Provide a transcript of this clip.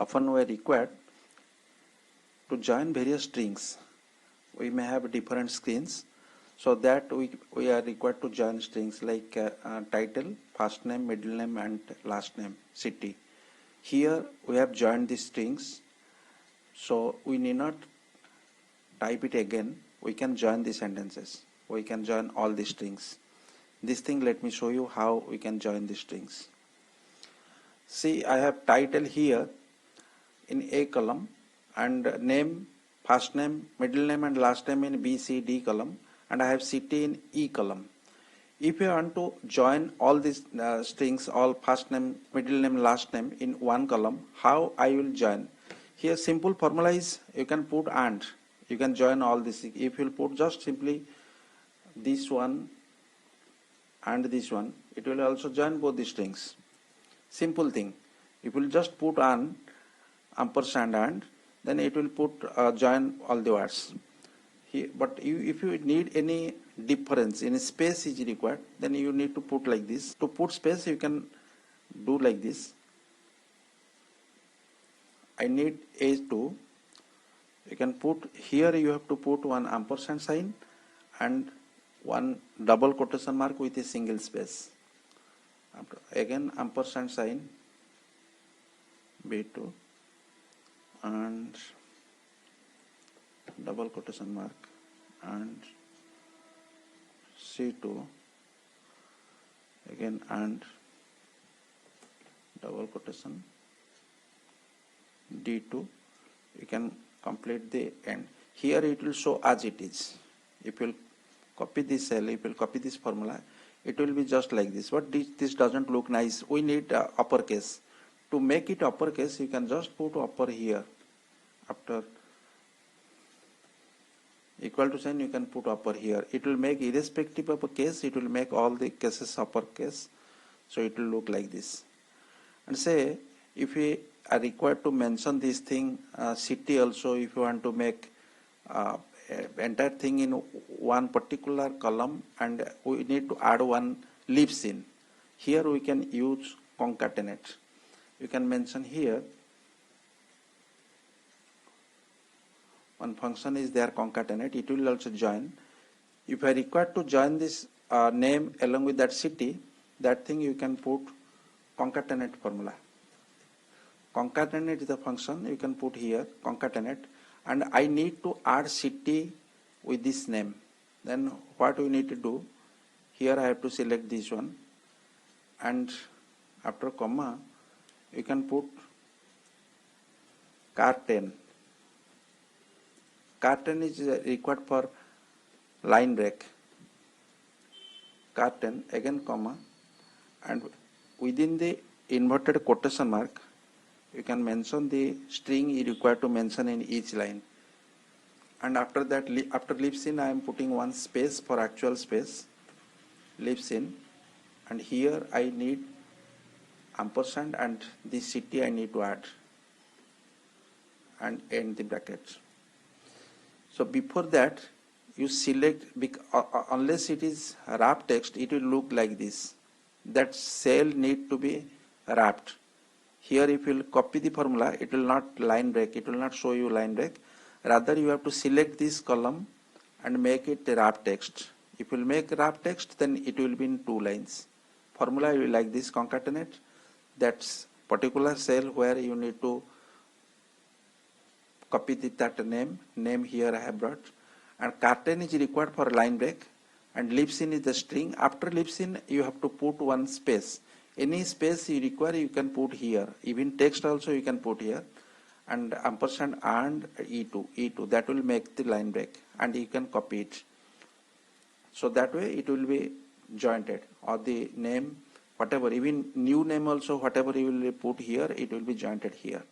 often we are required to join various strings. We may have different screens, so that we are required to join strings like title, first name, middle name and last name, city. Here we have joined these strings, so we need not type it again. We can join the sentences. We can join all the strings. This thing, let me show you how we can join the strings. See, I have title here in A column and name, first name, middle name and last name in B, C, D column, and I have city in E column. If you want to join all these strings, all first name, middle name, last name in one column, how I will join? Here simple formula is you can put and. You can join all this. If you put just simply this one and this one, it will also join both the strings. Simple thing. If you just put an, ampersand and, then it will put join all the words. Here, but if you need any difference, any space is required, then you need to put like this. To put space, you can do like this. I need A2. You can put here, you have to put one ampersand sign and one double quotation mark with a single space. Again ampersand sign B2 and double quotation mark and C2 again and double quotation D2. You can complete the end. Here it will show as it is. If you copy this cell, if you copy this formula, it will be just like this. But this doesn't look nice. We need uppercase. To make it uppercase, you can just put upper here. After equal to sign, you can put upper here. It will make, irrespective of a case, it will make all the cases uppercase. So it will look like this. And say, if we are required to mention this thing, city also, if you want to make entire thing in one particular column and we need to add one lives in. Here we can use concatenate. You can mention here one function is there, concatenate. It will also join. If I require to join this name along with that city, that thing you can put concatenate formula. Concatenate is the function you can put here, concatenate, and I need to add city with this name. Then what we need to do, here I have to select this one and after comma you can put car10. Car10 is required for line break. Car10 again comma and within the inverted quotation mark you can mention the string you require to mention in each line. And after that, after lives in, I am putting one space for actual space, lives in, and here I need ampersand and this city I need to add and end the brackets. So before that, you select, unless it is wrap text, it will look like this. That cell need to be wrapped. Here if you will copy the formula, it will not line break, it will not show you line break. Rather you have to select this column and make it wrap text. If you will make wrap text, then it will be in 2 lines. Formula will be like this, concatenate, that's particular cell where you need to copy that name here I have brought, and car10 is required for line break, and lives in is the string. After lives in, you have to put one space. Any space you require, you can put here. Even text also you can put here. And ampersand and E2, that will make the line break. And you can copy it. So that way it will be jointed. Or the name, whatever, even new name also, whatever you will put here, it will be jointed here.